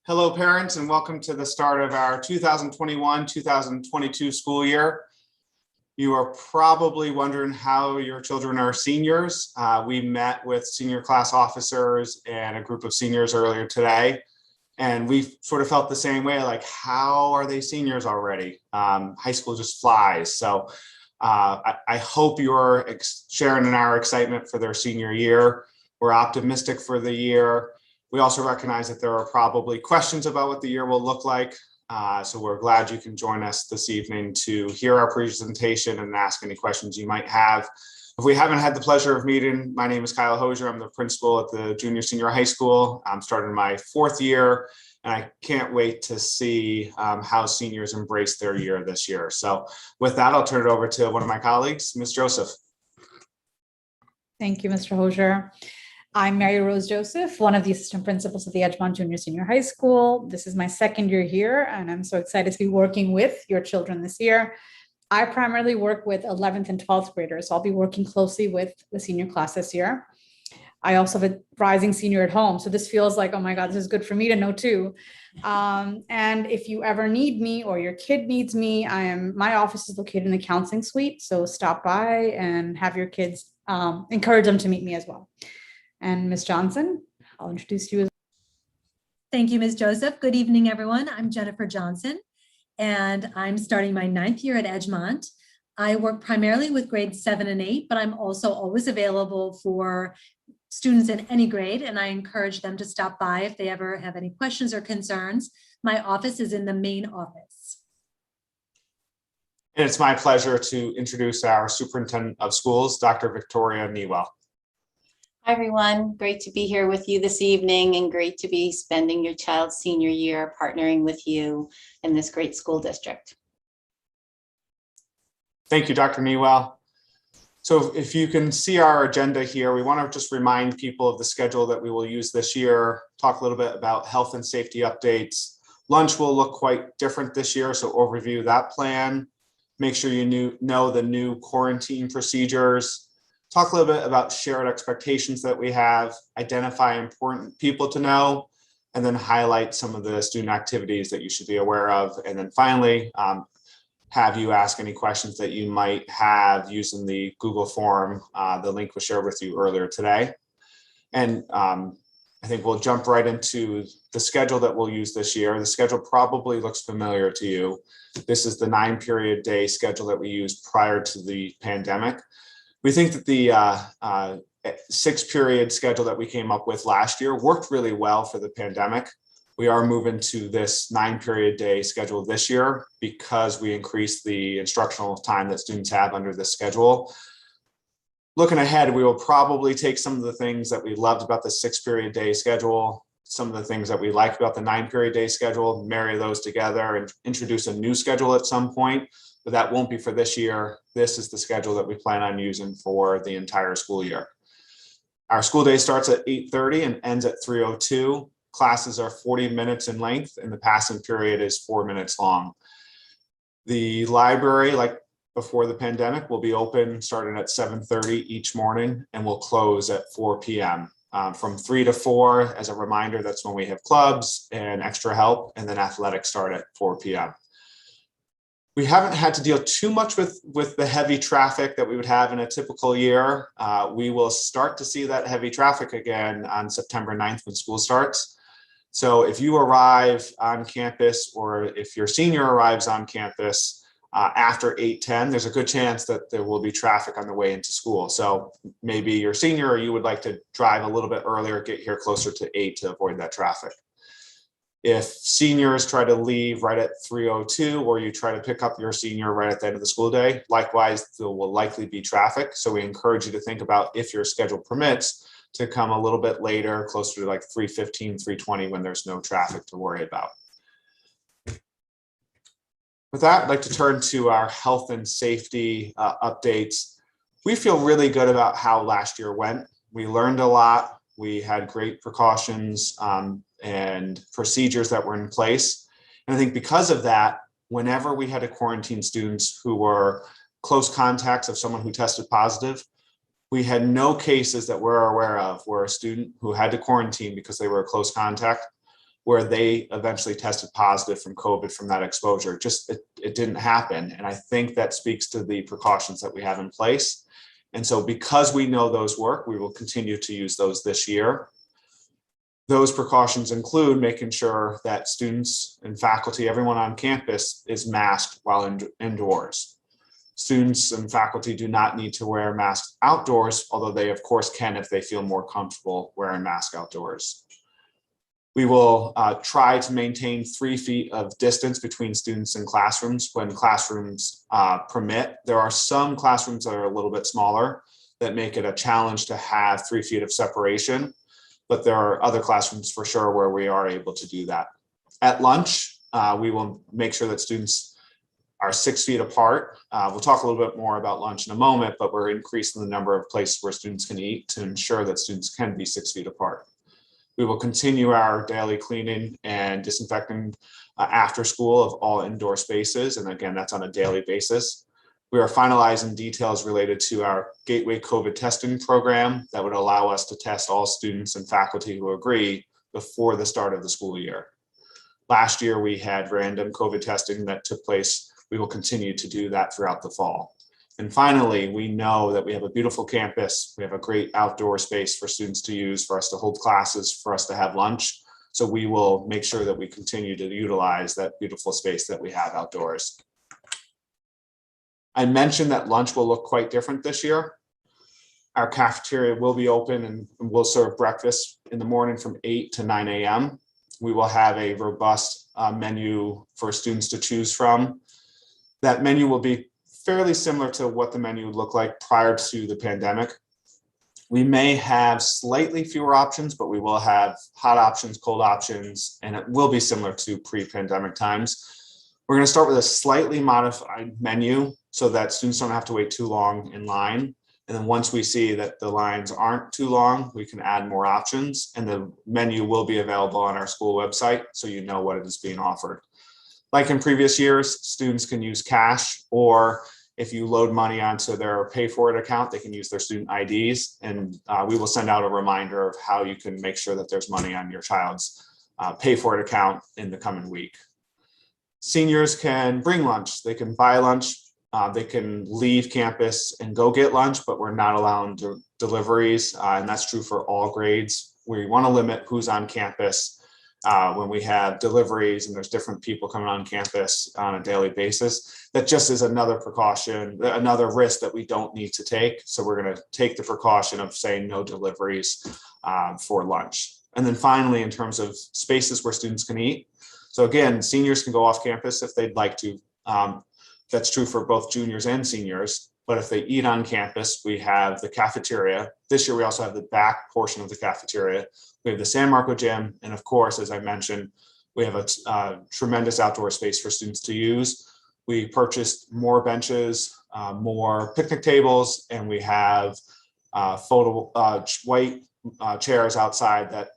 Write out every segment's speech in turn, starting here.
Hello, parents, and welcome to the start of our 2021-2022 school year. You are probably wondering how your children are seniors. We met with senior class officers and a group of seniors earlier today, and we sort of felt the same way, like, how are they seniors already? High school just flies. So I hope you're sharing in our excitement for their senior year. We're optimistic for the year. We also recognize that there are probably questions about what the year will look like. So we're glad you can join us this evening to hear our presentation and ask any questions you might have. If we haven't had the pleasure of meeting, my name is Kyle Hosier. I'm the principal at the junior senior high school. I'm starting my 4th year, and I can't wait to see how seniors embrace their year this year. So with that, I'll turn it over to one of my colleagues, Ms. Joseph. Thank you, Mr. Hosier. I'm Mary Rose Joseph, one of the assistant principals at the Edgemont Junior Senior High School. This is my 2nd year here, and I'm so excited to be working with your children this year. I primarily work with 11th and 12th graders, so I'll be working closely with the senior class this year. I also have a rising senior at home, so this feels like, oh my God, this is good for me to know too. And if you ever need me or your kid needs me, my office is located in the counseling suite, so stop by and have your kids, encourage them to meet me as well. And Ms. Johnson, I'll introduce you. Thank you, Ms. Joseph. Good evening, everyone. I'm Jennifer Johnson, and I'm starting my 9th year at Edgemont. I work primarily with grades 7 and 8, but I'm also always available for students in any grade, and I encourage them to stop by if they ever have any questions or concerns. My office is in the main office. And it's my pleasure to introduce our superintendent of schools, Dr. Victoria Newell. Hi, everyone. Great to be here with you this evening and great to be spending your child's senior year partnering with you in this great school district. Thank you, Dr. Newell. So if you can see our agenda here, we want to just remind people of the schedule that we will use this year, talk a little bit about health and safety updates. Lunch will look quite different this year, so overview that plan. Make sure you know the new quarantine procedures. Talk a little bit about shared expectations that we have, identify important people to know, and then highlight some of the student activities that you should be aware of. And then finally, have you ask any questions that you might have using the Google form. The link was shared with you earlier today. And I think we'll jump right into the schedule that we'll use this year. The schedule probably looks familiar to you. This is the 9-period day schedule that we used prior to the pandemic. We think that the 6-period schedule that we came up with last year worked really well for the pandemic. We are moving to this 9-period day schedule this year because we increased the instructional time that students have under this schedule. Looking ahead, we will probably take some of the things that we loved about the 6-period day schedule, some of the things that we like about the 9-period day schedule, marry those together and introduce a new schedule at some point. But that won't be for this year. This is the schedule that we plan on using for the entire school year. Our school day starts at 8:30 and ends at 3:02. Classes are 40 minutes in length and the passing period is 4 minutes long. The library, like before the pandemic, will be open starting at 7:30 each morning and will close at 4 p.m. From 3 to 4, as a reminder, that's when we have clubs and extra help, and then athletics start at 4 p.m. We haven't had to deal too much with the heavy traffic that we would have in a typical year. We will start to see that heavy traffic again on September 9th when school starts. So if you arrive on campus or if your senior arrives on campus after 8:10, there's a good chance that there will be traffic on the way into school. So maybe you're senior or you would like to drive a little bit earlier, get here closer to 8 to avoid that traffic. If seniors try to leave right at 3:02 or you try to pick up your senior right at the end of the school day, likewise, there will likely be traffic. So we encourage you to think about, if your schedule permits, to come a little bit later, closer to like 3:15, 3:20 when there's no traffic to worry about. With that, I'd like to turn to our health and safety updates. We feel really good about how last year went. We learned a lot. We had great precautions and procedures that were in place. And I think because of that, whenever we had to quarantine students who were close contacts of someone who tested positive, we had no cases that we're aware of where a student who had to quarantine because they were a close contact where they eventually tested positive from COVID from that exposure. It didn't happen. And I think that speaks to the precautions that we have in place. And so because we know those work, we will continue to use those this year. Those precautions include making sure that students and faculty, everyone on campus, is masked while indoors. Students and faculty do not need to wear masks outdoors, although they of course can if they feel more comfortable wearing masks outdoors. We will try to maintain 3 feet of distance between students and classrooms when classrooms permit. There are some classrooms that are a little bit smaller that make it a challenge to have 3 feet of separation, but there are other classrooms for sure where we are able to do that. At lunch, we will make sure that students are 6 feet apart. We'll talk a little bit more about lunch in a moment, but we're increasing the number of places where students can eat to ensure that students can be 6 feet apart. We will continue our daily cleaning and disinfecting after school of all indoor spaces. And again, that's on a daily basis. We are finalizing details related to our Gateway COVID testing program that would allow us to test all students and faculty who agree before the start of the school year. Last year, we had random COVID testing that took place. We will continue to do that throughout the fall. And finally, we know that we have a beautiful campus. We have a great outdoor space for students to use, for us to hold classes, for us to have lunch. So we will make sure that we continue to utilize that beautiful space that we have outdoors. I mentioned that lunch will look quite different this year. Our cafeteria will be open and we'll serve breakfast in the morning from 8 to 9 a.m. We will have a robust menu for students to choose from. That menu will be fairly similar to what the menu would look like prior to the pandemic. We may have slightly fewer options, but we will have hot options, cold options, and it will be similar to pre-pandemic times. We're going to start with a slightly modified menu so that students don't have to wait too long in line. And then once we see that the lines aren't too long, we can add more options, and the menu will be available on our school website so you know what is being offered. Like in previous years, students can use cash, or if you load money onto their pay for it account, they can use their student IDs, and we will send out a reminder of how you can make sure that there's money on your child's pay for it account in the coming week. Seniors can bring lunch, they can buy lunch, they can leave campus and go get lunch, but we're not allowing deliveries, and that's true for all grades. We want to limit who's on campus when we have deliveries and there's different people coming on campus on a daily basis. That just is another precaution, another risk that we don't need to take. So we're going to take the precaution of saying no deliveries for lunch. And then finally, in terms of spaces where students can eat. So again, seniors can go off campus if they'd like to. That's true for both juniors and seniors. But if they eat on campus, we have the cafeteria. This year, we also have the back portion of the cafeteria. We have the San Marco gym. And of course, as I mentioned, we have a tremendous outdoor space for students to use. We purchased more benches, more picnic tables, and we have white chairs outside that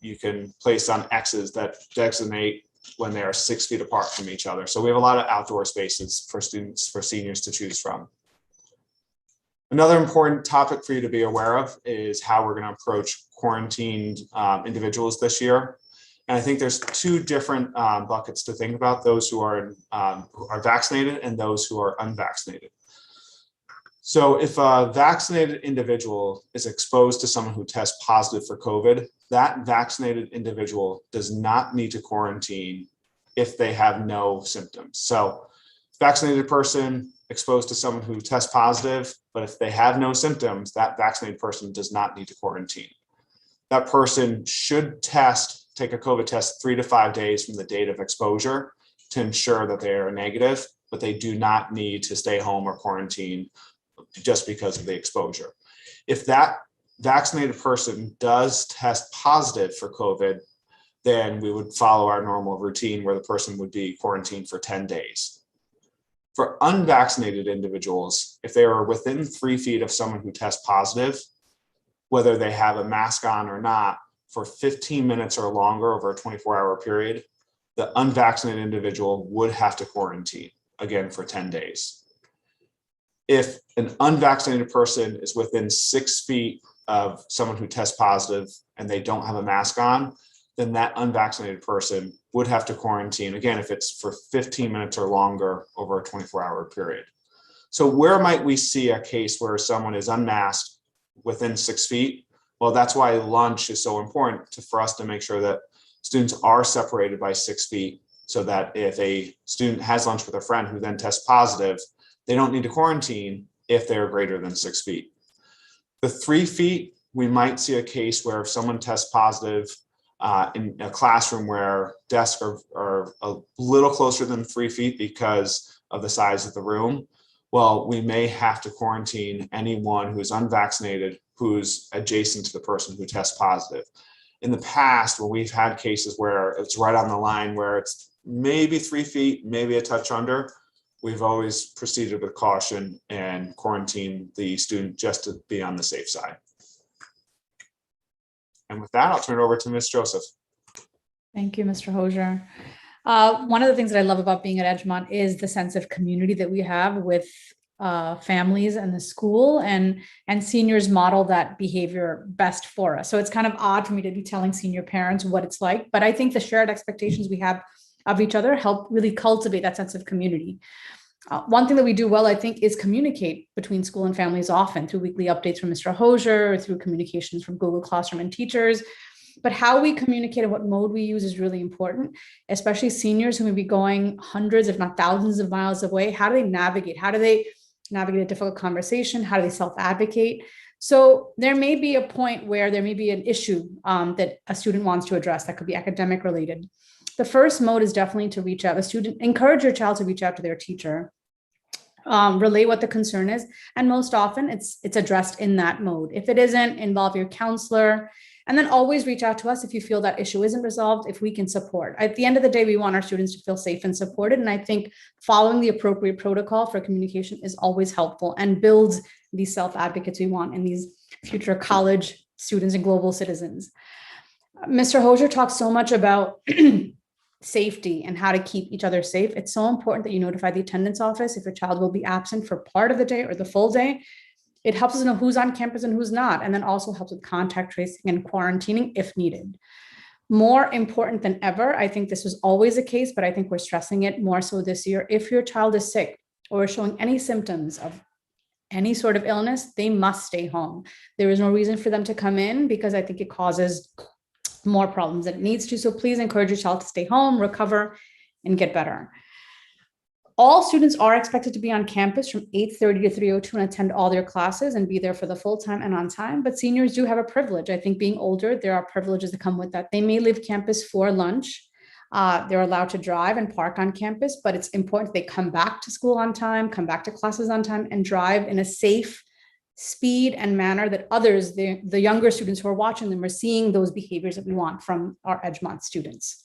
you can place on X's that designate when they are 6 feet apart from each other. So we have a lot of outdoor spaces for students, for seniors to choose from. Another important topic for you to be aware of is how we're going to approach quarantined individuals this year. And I think there's two different buckets to think about: those who are vaccinated and those who are unvaccinated. So if a vaccinated individual is exposed to someone who tests positive for COVID, that vaccinated individual does not need to quarantine if they have no symptoms. So vaccinated person exposed to someone who tests positive, but if they have no symptoms, that vaccinated person does not need to quarantine. That person should take a COVID test 3 to 5 days from the date of exposure to ensure that they are negative, but they do not need to stay home or quarantine just because of the exposure. If that vaccinated person does test positive for COVID, then we would follow our normal routine where the person would be quarantined for 10 days. For unvaccinated individuals, if they are within 3 feet of someone who tests positive, whether they have a mask on or not, for 15 minutes or longer over a 24-hour period, the unvaccinated individual would have to quarantine, again, for 10 days. If an unvaccinated person is within 6 feet of someone who tests positive and they don't have a mask on, then that unvaccinated person would have to quarantine, again, if it's for 15 minutes or longer over a 24-hour period. So where might we see a case where someone is unmasked within 6 feet? Well, that's why lunch is so important for us to make sure that students are separated by 6 feet, so that if a student has lunch with a friend who then tests positive, they don't need to quarantine if they're greater than 6 feet. The 3 feet, we might see a case where if someone tests positive in a classroom where desks are a little closer than 3 feet because of the size of the room, well, we may have to quarantine anyone who's unvaccinated who's adjacent to the person who tests positive. In the past, when we've had cases where it's right on the line, where it's maybe 3 feet, maybe a touch under, we've always proceeded with caution and quarantined the student just to be on the safe side. And with that, I'll turn it over to Ms. Joseph. Thank you, Mr. Hosier. One of the things that I love about being at Edgemont is the sense of community that we have with families and the school, and seniors model that behavior best for us. So it's kind of odd for me to be telling senior parents what it's like, but I think the shared expectations we have of each other help really cultivate that sense of community. One thing that we do well, I think, is communicate between school and families often through weekly updates from Mr. Hosier, or through communications from Google Classroom and teachers. But how we communicate and what mode we use is really important, especially seniors who may be going hundreds, if not thousands of miles away. How do they navigate? How do they navigate a difficult conversation? How do they self-advocate? So there may be a point where there may be an issue that a student wants to address that could be academic related. The first mode is definitely to reach out. Encourage your child to reach out to their teacher, relay what the concern is, and most often it's addressed in that mode. If it isn't, involve your counselor, and then always reach out to us if you feel that issue isn't resolved, if we can support. At the end of the day, we want our students to feel safe and supported, and I think following the appropriate protocol for communication is always helpful and builds these self-advocates we want in these future college students and global citizens. Mr. Hosier talks so much about safety and how to keep each other safe. It's so important that you notify the attendance office if your child will be absent for part of the day or the full day. It helps us know who's on campus and who's not, and then also helps with contact tracing and quarantining if needed. More important than ever, I think this was always the case, but I think we're stressing it more so this year. If your child is sick or is showing any symptoms of any sort of illness, they must stay home. There is no reason for them to come in because I think it causes more problems than it needs to. So please encourage your child to stay home, recover, and get better. All students are expected to be on campus from 8:30 to 3:02 and attend all their classes and be there for the full time and on time. But seniors do have a privilege. I think being older, there are privileges that come with that. They may leave campus for lunch. They're allowed to drive and park on campus, but it's important they come back to school on time, come back to classes on time, and drive in a safe speed and manner that others, the younger students who are watching them, are seeing those behaviors that we want from our Edgemont students.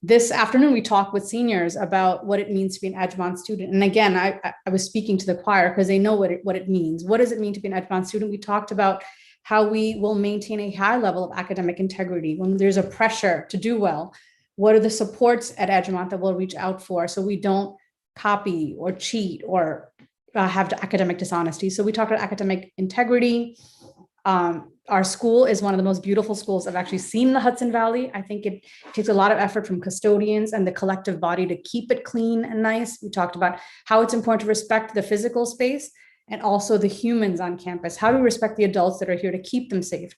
This afternoon, we talked with seniors about what it means to be an Edgemont student. And again, I was speaking to the choir because they know what it means. What does it mean to be an Edgemont student? We talked about how we will maintain a high level of academic integrity when there's a pressure to do well. What are the supports at Edgemont that we'll reach out for so we don't copy or cheat or have academic dishonesty? So we talked about academic integrity. Our school is one of the most beautiful schools I've actually seen in the Hudson Valley. I think it takes a lot of effort from custodians and the collective body to keep it clean and nice. We talked about how it's important to respect the physical space and also the humans on campus. How do we respect the adults that are here to keep them safe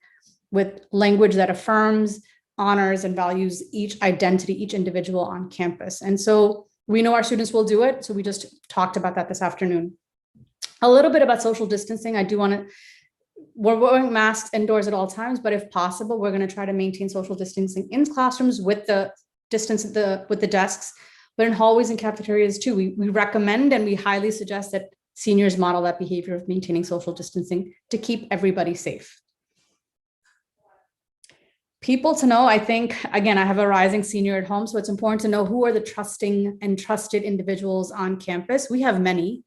with language that affirms, honors, and values each identity, each individual on campus? And so we know our students will do it. So we just talked about that this afternoon. A little bit about social distancing. We're wearing masks indoors at all times, but if possible, we're going to try to maintain social distancing in classrooms with the distance with the desks, but in hallways and cafeterias too. We recommend and we highly suggest that seniors model that behavior of maintaining social distancing to keep everybody safe. People to know, I think, again, I have a rising senior at home, so it's important to know who are the trusting and trusted individuals on campus. We have many.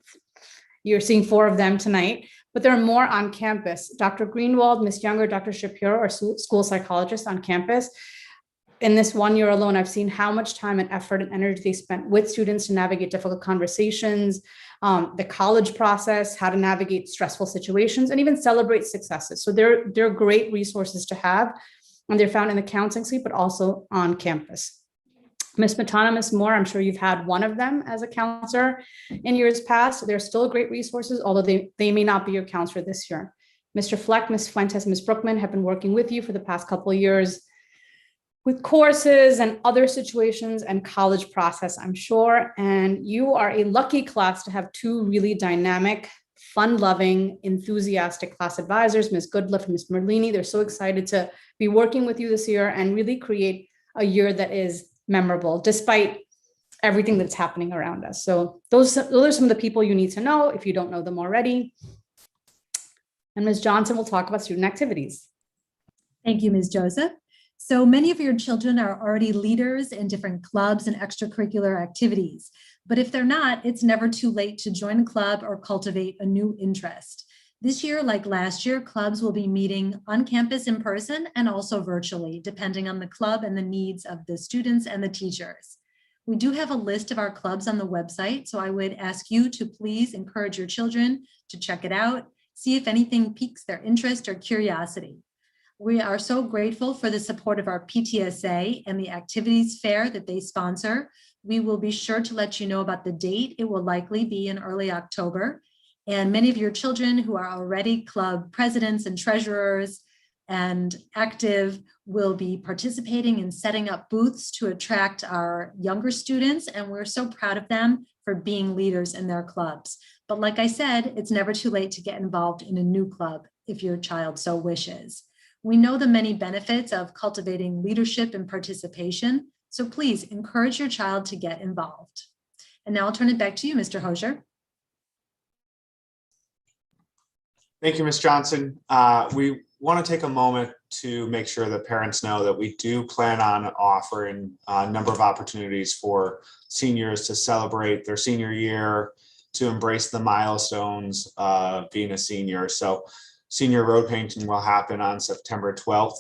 You're seeing 4 of them tonight, but there are more on campus. Dr. Greenwald, Ms. Younger, Dr. Shapiro are school psychologists on campus. In this 1 year alone, I've seen how much time and effort and energy they spent with students to navigate difficult conversations, the college process, how to navigate stressful situations, and even celebrate successes. So they're great resources to have. and they're found in the counseling suite, but also on campus. Ms. Matana, Ms. Moore, I'm sure you've had one of them as a counselor in years past. They're still great resources, although they may not be your counselor this year. Mr. Fleck, Ms. Fuentes, Ms. Brookman have been working with you for the past couple of years with courses and other situations and college process, I'm sure. And you are a lucky class to have two really dynamic, fun-loving, enthusiastic class advisors, Ms. Goodliff and Ms. Merlini. They're so excited to be working with you this year and really create a year that is memorable, despite everything that's happening around us. So those are some of the people you need to know if you don't know them already. And Ms. Johnson will talk about student activities. Thank you, Ms. Joseph. So many of your children are already leaders in different clubs and extracurricular activities. But if they're not, it's never too late to join a club or cultivate a new interest. This year, like last year, clubs will be meeting on campus in person and also virtually, depending on the club and the needs of the students and the teachers. We do have a list of our clubs on the website, so I would ask you to please encourage your children to check it out, see if anything piques their interest or curiosity. We are so grateful for the support of our PTSA and the activities fair that they sponsor. We will be sure to let you know about the date. It will likely be in early October. And many of your children who are already club presidents and treasurers and active will be participating in setting up booths to attract our younger students. And we're so proud of them for being leaders in their clubs. But like I said, it's never too late to get involved in a new club if your child so wishes. We know the many benefits of cultivating leadership and participation. So please encourage your child to get involved. And now I'll turn it back to you, Mr. Hosier. Thank you, Ms. Johnson. We want to take a moment to make sure that parents know that we do plan on offering a number of opportunities for seniors to celebrate their senior year, to embrace the milestones of being a senior. So senior road painting will happen on September 12th.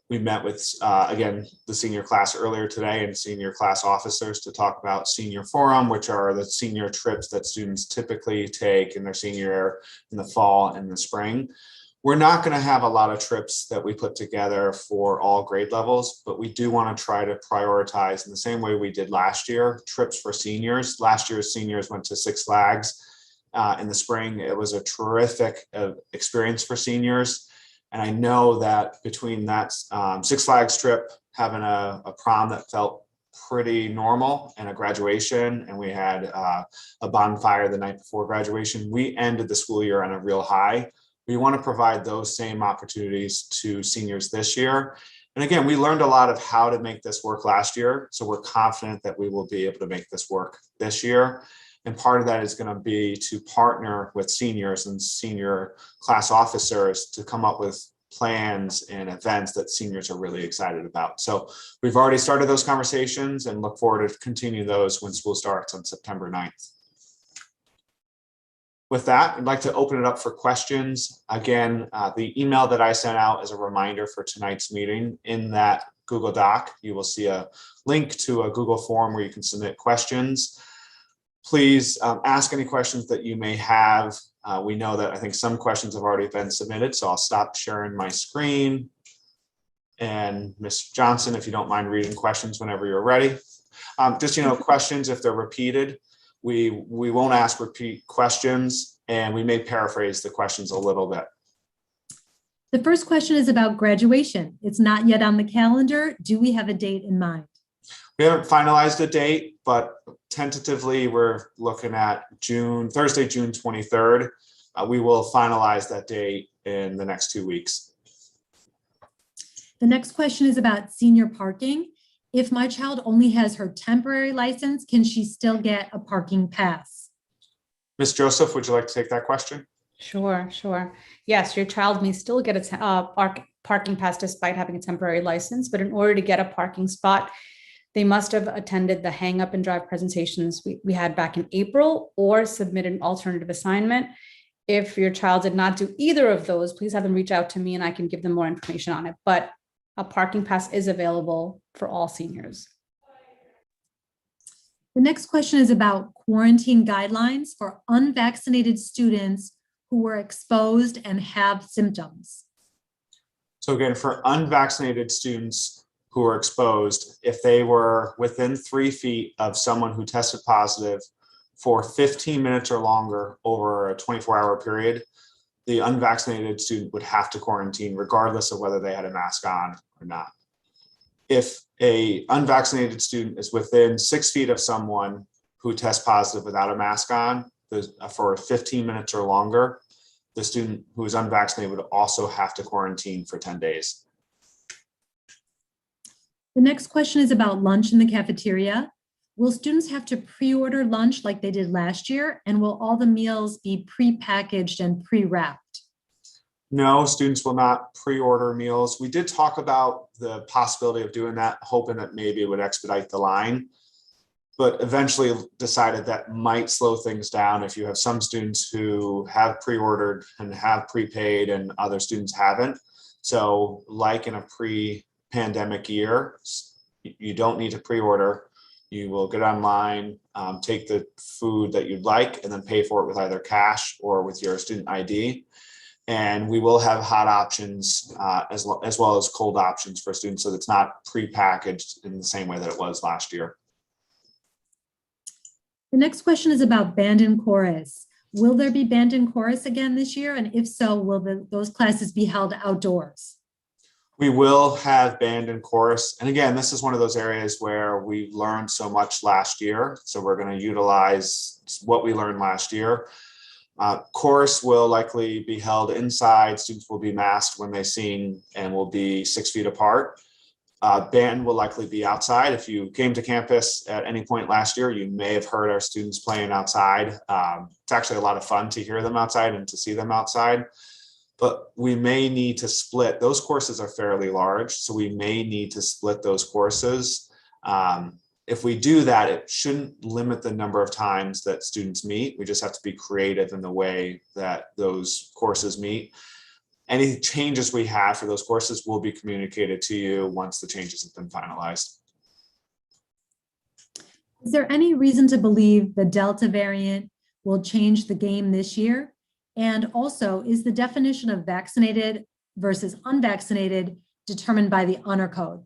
We met with, again, the senior class earlier today and senior class officers to talk about senior forum, which are the senior trips that students typically take in their senior year in the fall and the spring. We're not going to have a lot of trips that we put together for all grade levels, but we do want to try to prioritize in the same way we did last year, trips for seniors. Last year's seniors went to Six Flags in the spring. It was a terrific experience for seniors. And I know that between that Six Flags trip, having a prom that felt pretty normal and a graduation, and we had a bonfire the night before graduation, we ended the school year on a real high. We want to provide those same opportunities to seniors this year. And again, we learned a lot of how to make this work last year. So we're confident that we will be able to make this work this year. And part of that is going to be to partner with seniors and senior class officers to come up with plans and events that seniors are really excited about. So we've already started those conversations and look forward to continue those when school starts on September 9th. With that, I'd like to open it up for questions. Again, the email that I sent out as a reminder for tonight's meeting, in that Google Doc, you will see a link to a Google form where you can submit questions. Please ask any questions that you may have. We know that I think some questions have already been submitted, so I'll stop sharing my screen. And Ms. Johnson, if you don't mind reading questions whenever you're ready. Just, questions, if they're repeated, we won't ask repeat questions, and we may paraphrase the questions a little bit. The first question is about graduation. It's not yet on the calendar. Do we have a date in mind? We haven't finalized a date, but tentatively we're looking at Thursday, June 23rd. We will finalize that date in the next 2 weeks. The next question is about senior parking. If my child only has her temporary license, can she still get a parking pass? Ms. Joseph, would you like to take that question? Sure. Yes, your child may still get a parking pass despite having a temporary license, but in order to get a parking spot, they must have attended the hang up and drive presentations we had back in April, or submitted an alternative assignment. If your child did not do either of those, please have them reach out to me and I can give them more information on it. But a parking pass is available for all seniors. The next question is about quarantine guidelines for unvaccinated students who were exposed and have symptoms. So again, for unvaccinated students who are exposed, if they were within 3 feet of someone who tested positive for 15 minutes or longer over a 24-hour period, the unvaccinated student would have to quarantine regardless of whether they had a mask on or not. If a unvaccinated student is within 6 feet of someone who tests positive without a mask on for 15 minutes or longer, the student who is unvaccinated would also have to quarantine for 10 days. The next question is about lunch in the cafeteria. Will students have to pre-order lunch like they did last year? And will all the meals be pre-packaged and pre-wrapped? No, students will not pre-order meals. We did talk about the possibility of doing that, hoping that maybe it would expedite the line, but eventually decided that might slow things down if you have some students who have pre-ordered and have prepaid and other students haven't. So like in a pre-pandemic year, you don't need to pre-order. You will get online, take the food that you'd like, and then pay for it with either cash or with your student ID. And we will have hot options as well as cold options for students, so it's not pre-packaged in the same way that it was last year. The next question is about band and chorus. Will there be band and chorus again this year? And if so, will those classes be held outdoors? We will have band and chorus. And again, this is one of those areas where we learned so much last year. So we're going to utilize what we learned last year. Chorus will likely be held inside. Students will be masked when they sing and will be 6 feet apart. Band will likely be outside. If you came to campus at any point last year, you may have heard our students playing outside. It's actually a lot of fun to hear them outside and to see them outside. But we may need to split. Those courses are fairly large, so we may need to split those courses. If we do that, it shouldn't limit the number of times that students meet. We just have to be creative in the way that those courses meet. Any changes we have for those courses will be communicated to you once the changes have been finalized. Is there any reason to believe the Delta variant will change the game this year? And also, is the definition of vaccinated versus unvaccinated determined by the honor code?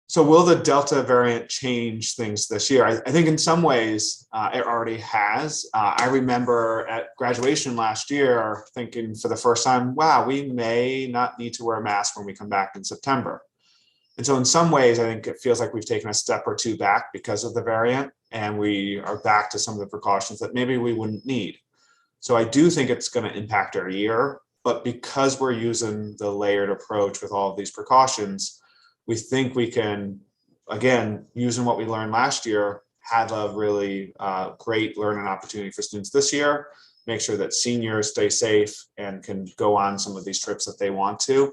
So will the Delta variant change things this year? I think in some ways it already has. I remember at graduation last year thinking for the first time, wow, we may not need to wear a mask when we come back in September. And so in some ways, I think it feels like we've taken a step or two back because of the variant, and we are back to some of the precautions that maybe we wouldn't need. So I do think it's going to impact our year, but because we're using the layered approach with all of these precautions, we think we can, again, using what we learned last year, have a really great learning opportunity for students this year, make sure that seniors stay safe and can go on some of these trips that they want to.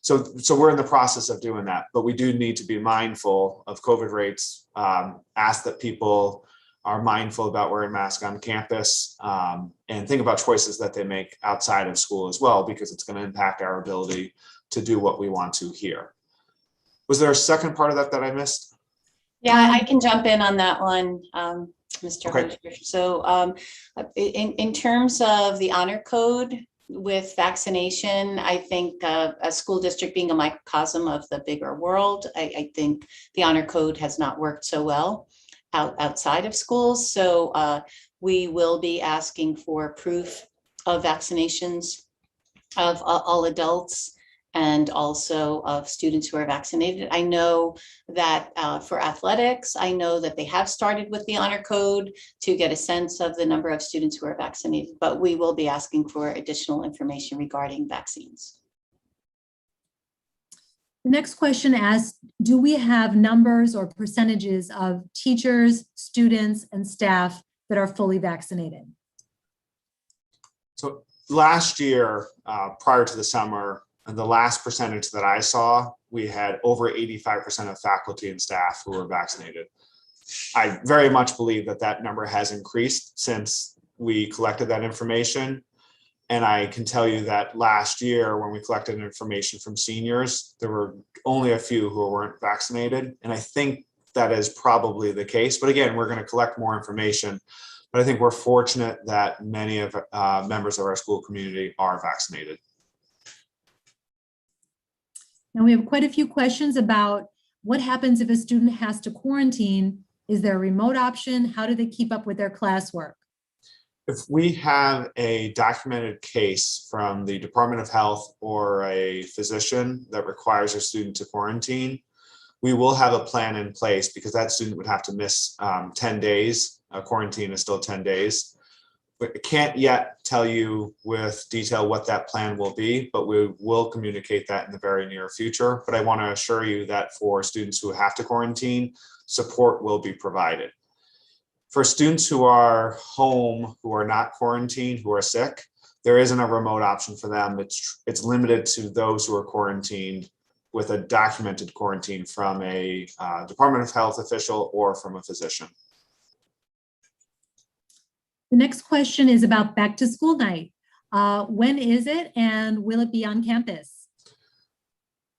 So we're in the process of doing that, but we do need to be mindful of COVID rates, ask that people are mindful about wearing masks on campus, and think about choices that they make outside of school as well, because it's going to impact our ability to do what we want to here. Was there a second part of that that I missed? Yeah, I can jump in on that one, Mr. Okay. Hosier. So in terms of the honor code with vaccination, I think a school district being a microcosm of the bigger world, I think the honor code has not worked so well outside of schools. So we will be asking for proof of vaccinations of all adults and also of students who are vaccinated. I know that for athletics, I know that they have started with the honor code to get a sense of the number of students who are vaccinated, but we will be asking for additional information regarding vaccines. The next question asks, do we have numbers or percentages of teachers, students, and staff that are fully vaccinated? So last year, prior to the summer, and the last percentage that I saw, we had over 85% of faculty and staff who were vaccinated. I very much believe that that number has increased since we collected that information. And I can tell you that last year, when we collected information from seniors, there were only a few who weren't vaccinated. And I think that is probably the case. But again, we're going to collect more information. But I think we're fortunate that many of members of our school community are vaccinated. Now we have quite a few questions about what happens if a student has to quarantine. Is there a remote option? How do they keep up with their classwork? If we have a documented case from the Department of Health or a physician that requires a student to quarantine, we will have a plan in place because that student would have to miss 10 days. Quarantine is still 10 days. I can't yet tell you with detail what that plan will be, but we will communicate that in the very near future. But I want to assure you that for students who have to quarantine, support will be provided. For students who are home, who are not quarantined, who are sick, there isn't a remote option for them. It's limited to those who are quarantined with a documented quarantine from a Department of Health official or from a physician. The next question is about back to school night. When is it and will it be on campus?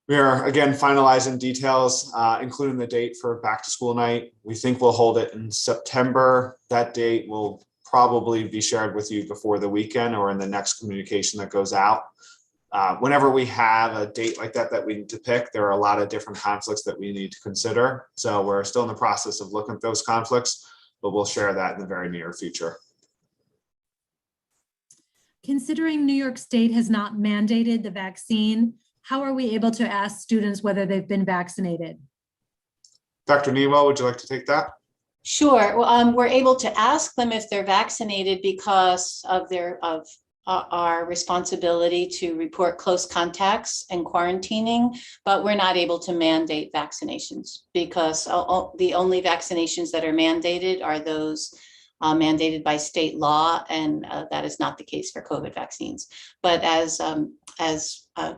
We are again finalizing details, including the date for back to school night. We think we'll hold it in September. That date will probably be shared with you before the weekend or in the next communication that goes out. Whenever we have a date like that we need to pick, there are a lot of different conflicts that we need to consider. So we're still in the process of looking at those conflicts, but we'll share that in the very near future. Considering New York State has not mandated the vaccine, how are we able to ask students whether they've been vaccinated? Dr. Nemo, would you like to take that? Sure. Well, we're able to ask them if they're vaccinated because of our responsibility to report close contacts and quarantining, but we're not able to mandate vaccinations because the only vaccinations that are mandated are those mandated by state law, and that is not the case for COVID vaccines. But as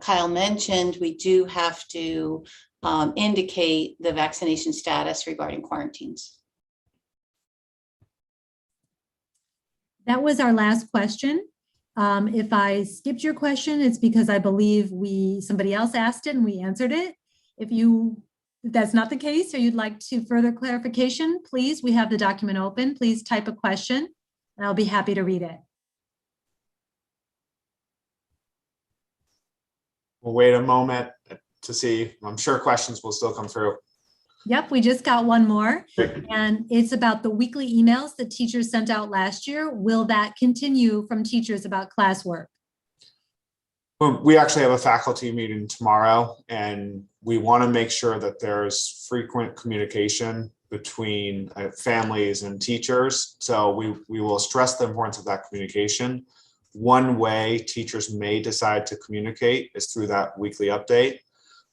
Kyle mentioned, we do have to indicate the vaccination status regarding quarantines. That was our last question. If I skipped your question, it's because I believe somebody else asked it and we answered it. If that's not the case or you'd like to further clarification, please, we have the document open. Please type a question and I'll be happy to read it. We'll wait a moment to see. I'm sure questions will still come through. Yep, we just got one more, and it's about the weekly emails that teachers sent out last year. Will that continue from teachers about classwork? Well, we actually have a faculty meeting tomorrow, and we want to make sure that there's frequent communication between families and teachers. So we will stress the importance of that communication. One way teachers may decide to communicate is through that weekly update.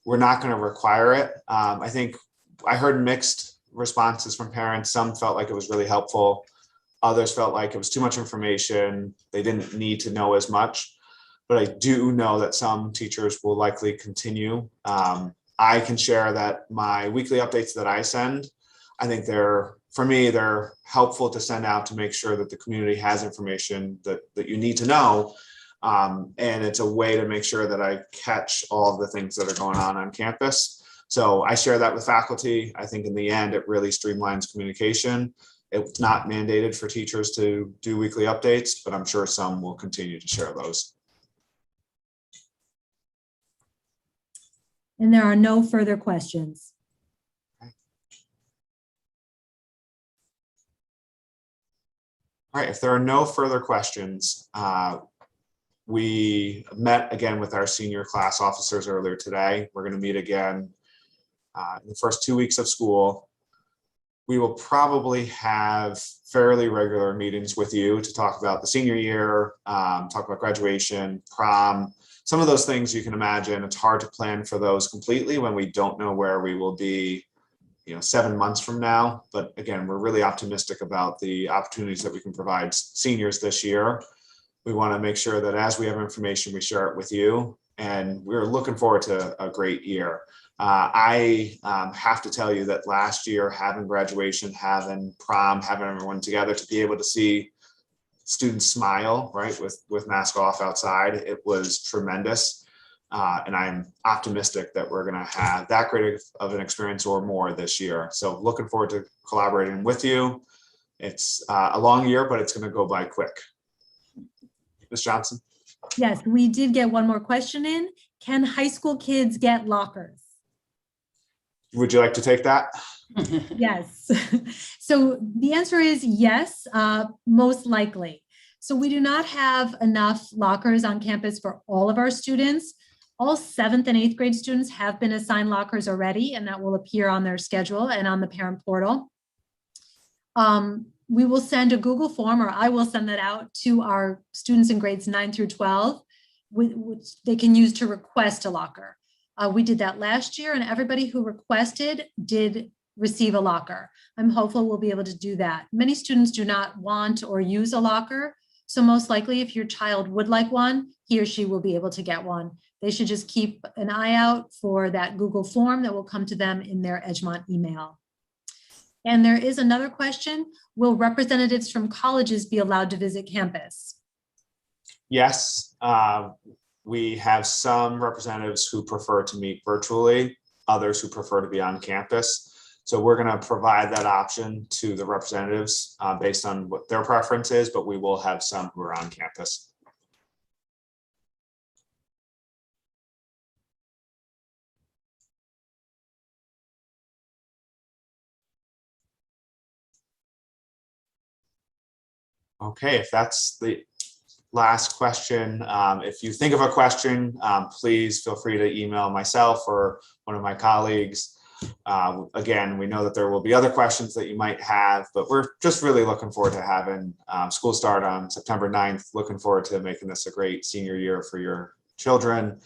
We're not going to require it. I think I heard mixed responses from parents. Some felt like it was really helpful. Others felt like it was too much information. They didn't need to know as much. But I do know that some teachers will likely continue. I can share that my weekly updates that I send, I think for me, they're helpful to send out to make sure that the community has information that you need to know. And it's a way to make sure that I catch all of the things that are going on campus. So I share that with faculty. I think in the end, it really streamlines communication. It's not mandated for teachers to do weekly updates, but I'm sure some will continue to share those. And there are no further questions. All right, if there are no further questions, we met again with our senior class officers earlier today. We're going to meet again in the first 2 weeks of school. We will probably have fairly regular meetings with you to talk about the senior year, talk about graduation, prom, some of those things you can imagine. It's hard to plan for those completely when we don't know where we will be 7 months from now. But again, we're really optimistic about the opportunities that we can provide seniors this year. We want to make sure that as we have information, we share it with you. And we're looking forward to a great year. I have to tell you that last year, having graduation, having prom, having everyone together to be able to see students smile, right, with mask off outside, it was tremendous. And I'm optimistic that we're going to have that great of an experience or more this year. So looking forward to collaborating with you. It's a long year, but it's going to go by quick. Ms. Johnson? Yes, we did get one more question in, Can high school kids get lockers? Would you like to take that? Yes. So the answer is yes, most likely. So we do not have enough lockers on campus for all of our students. All 7th and 8th grade students have been assigned lockers already, and that will appear on their schedule and on the parent portal. We will send a Google form, or I will send that out to our students in grades 9 through 12, which they can use to request a locker. We did that last year, and everybody who requested did receive a locker. I'm hopeful we'll be able to do that. Many students do not want or use a locker, so most likely if your child would like one, he or she will be able to get one. They should just keep an eye out for that Google form that will come to them in their Edgemont email. And there is another question: will representatives from colleges be allowed to visit campus? Yes, we have some representatives who prefer to meet virtually, others who prefer to be on campus. So we're going to provide that option to the representatives based on what their preference is, but we will have some who are on campus. Okay, if that's the last question, if you think of a question, please feel free to email myself or one of my colleagues. Again, we know that there will be other questions that you might have, but we're just really looking forward to having school start on September 9th. Looking forward to making this a great senior year for your children.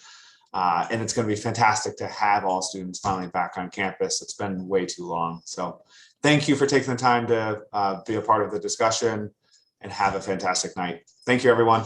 And it's going to be fantastic to have all students finally back on campus. It's been way too long. So thank you for taking the time to be a part of the discussion, and have a fantastic night. Thank you, everyone.